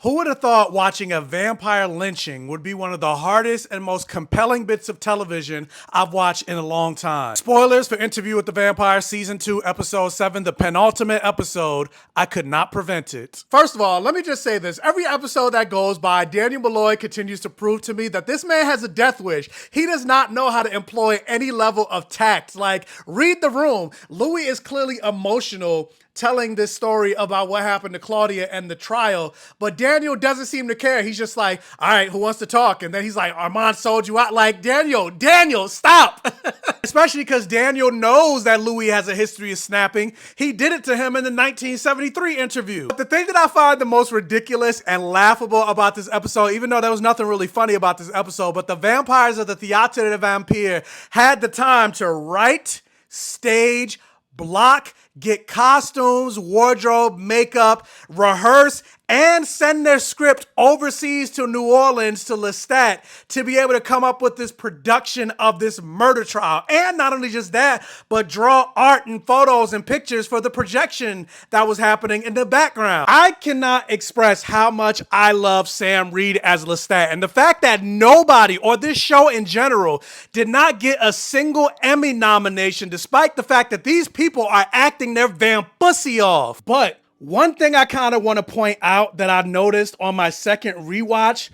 Who would have thought watching a vampire lynching would be one of the hardest and most compelling bits of television I've watched in a long time? Spoilers for Interview with the Vampire Season 2, Episode 7, the penultimate episode. I could not prevent it. First of all, let me just say this. Every episode that goes by, Daniel Malloy continues to prove to me that this man has a death wish. He does not know how to employ any level of tact. Like, read the room. Louis is clearly emotional telling this story about what happened to Claudia and the trial, but Daniel doesn't seem to care. He's just like, all right, who wants to talk? And then he's like, Armand sold you out. Like, Daniel, stop. Especially because Daniel knows that Louis has a history of snapping. He did it to him in the 1973 interview. But the thing that I find the most ridiculous and laughable about this episode, even though there was nothing really funny about this episode, but the vampires of the Theatre de Vampire had the time to write, stage, block, get costumes, wardrobe, makeup, rehearse, and send their script overseas to New Orleans to Lestat to be able to come up with this production of this murder trial. And not only just that, but draw art and photos and pictures for the projection that was happening in the background. I cannot express how much I love Sam Reed as Lestat, and the fact that nobody, or this show in general, did not get a single Emmy nomination despite the fact that these people are acting their vampussy off. But one thing I kind of want to point out that I noticed on my second rewatch,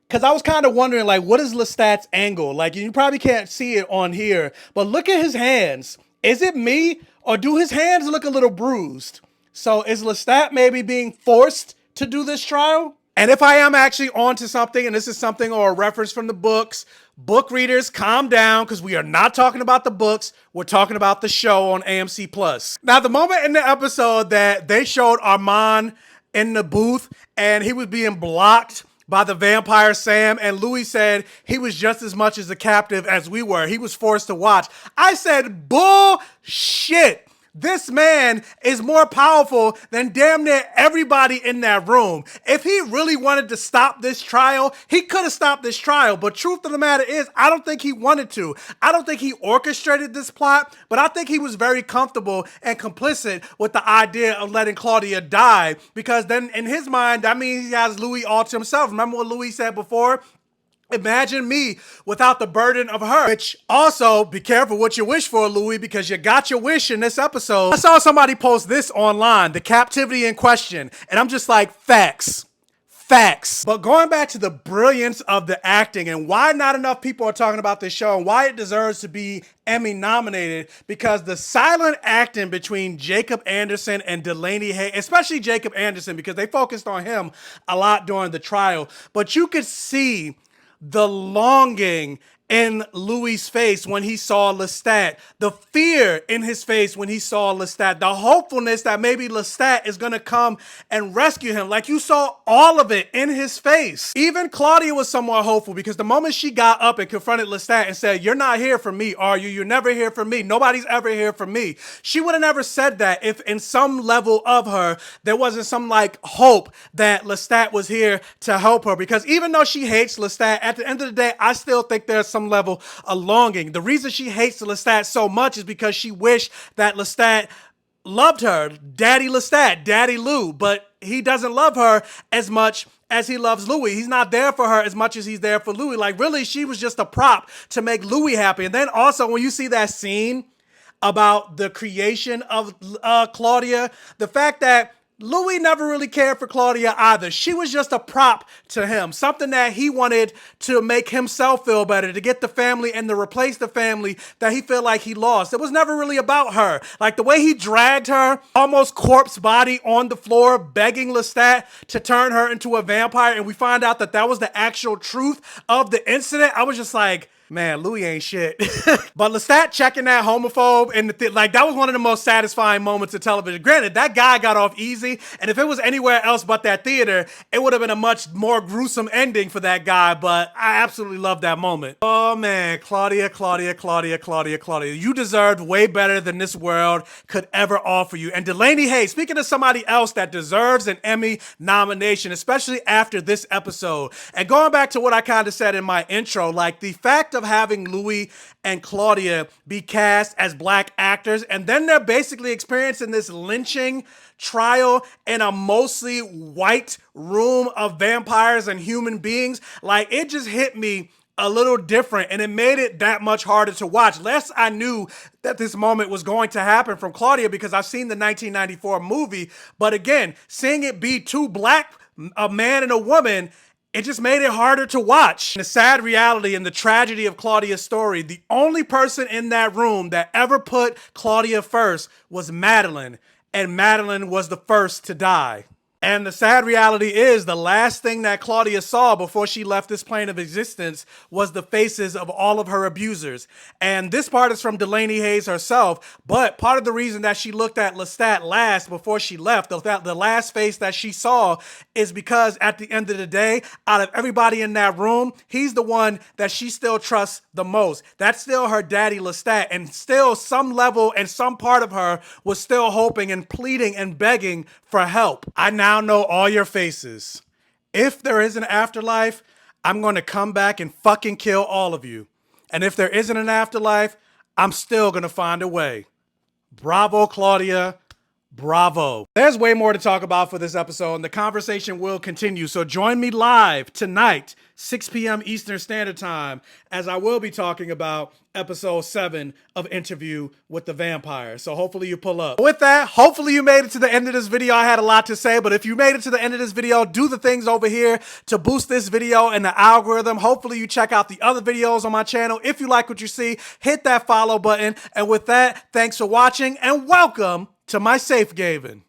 because I was kind of wondering, like, what is Lestat's angle? Like, you probably can't see it on here, but look at his hands. Is it me, or do his hands look a little bruised? So is Lestat maybe being forced to do this trial? And if I am actually onto something, and this is something or a reference from the books, book readers, calm down, because we are not talking about the books. We're talking about the show on AMC+. Now, the moment in the episode that they showed Armand in the booth and he was being blocked by the vampire Sam, and Louis said he was just as much as a captive as we were. He was forced to watch. I said, bullshit. This man is more powerful than damn near everybody in that room. If he really wanted to stop this trial, he could have stopped this trial. But truth of the matter is, I don't think he wanted to. I don't think he orchestrated this plot, but I think he was very comfortable and complicit with the idea of letting Claudia die, because then in his mind, that means he has Louis all to himself. Remember what Louis said before? Imagine me without the burden of her. Which also, be careful what you wish for, Louis, because you got your wish in this episode. I saw somebody post this online, the captivity in question, and I'm just like, facts. Facts. But going back to the brilliance of the acting and why not enough people are talking about this show and why it deserves to be Emmy nominated, because the silent acting between Jacob Anderson and Delaney Hayes, especially Jacob Anderson, because they focused on him a lot during the trial, but you could see the longing in Louis' face when he saw Lestat, the fear in his face when he saw Lestat, the hopefulness that maybe Lestat is going to come and rescue him. Like, you saw all of it in his face. Even Claudia was somewhat hopeful, because the moment she got up and confronted Lestat and said, "You're not here for me, are you? You're never here for me. Nobody's ever here for me." She would have never said that if in some level of her, there wasn't some like hope that Lestat was here to help her. Because even though she hates Lestat, at the end of the day, I still think there's some level of longing. The reason she hates Lestat so much is because she wished that Lestat loved her, Daddy Lestat, Daddy Lou, but he doesn't love her as much as he loves Louis. He's not there for her as much as he's there for Louis. Like, really, she was just a prop to make Louis happy. And then also, when you see that scene about the creation of Claudia, the fact that Louis never really cared for Claudia either. She was just a prop to him, something that he wanted to make himself feel better, to get the family and to replace the family that he felt like he lost. It was never really about her. Like, the way he dragged her, almost corpse body on the floor, begging Lestat to turn her into a vampire, and we find out that that was the actual truth of the incident. I was just like, man, Louis ain't shit. But Lestat checking that homophobe, and like, that was one of the most satisfying moments of television. Granted, that guy got off easy, and if it was anywhere else but that theater, it would have been a much more gruesome ending for that guy, but I absolutely love that moment. Oh man, Claudia, you deserved way better than this world could ever offer you. And Delaney Hayes, speaking of somebody else that deserves an Emmy nomination, especially after this episode, and going back to what I kind of said in my intro, like, the fact of having Louis and Claudia be cast as black actors, and then they're basically experiencing this lynching trial in a mostly white room of vampires and human beings. Like, it just hit me a little different, and it made it that much harder to watch. Less I knew that this moment was going to happen from Claudia because I've seen the 1994 movie, but again, seeing it be two black, a man and a woman, it just made it harder to watch. The sad reality and the tragedy of Claudia's story, the only person in that room that ever put Claudia first was Madeline, and Madeline was the first to die. And the sad reality is the last thing that Claudia saw before she left this plane of existence was the faces of all of her abusers. And this part is from Delaney Hayes herself, but part of the reason that she looked at Lestat last before she left, the last face that she saw, is because at the end of the day, out of everybody in that room, he's the one that she still trusts the most. That's still her daddy Lestat, and still some level and some part of her was still hoping and pleading and begging for help. I now know all your faces. If there is an afterlife, I'm going to come back and fucking kill all of you. And if there isn't an afterlife, I'm still going to find a way. Bravo, Claudia. Bravo. There's way more to talk about for this episode, and the conversation will continue. So join me live tonight, 6 p.m. Eastern Standard Time, as I will be talking about episode 7 of Interview with the Vampire. So hopefully you pull up. With that, hopefully you made it to the end of this video. I had a lot to say, but if you made it to the end of this video, do the things over here to boost this video and the algorithm. Hopefully you check out the other videos on my channel. If you like what you see, hit that follow button. And with that, thanks for watching and welcome to my safe haven.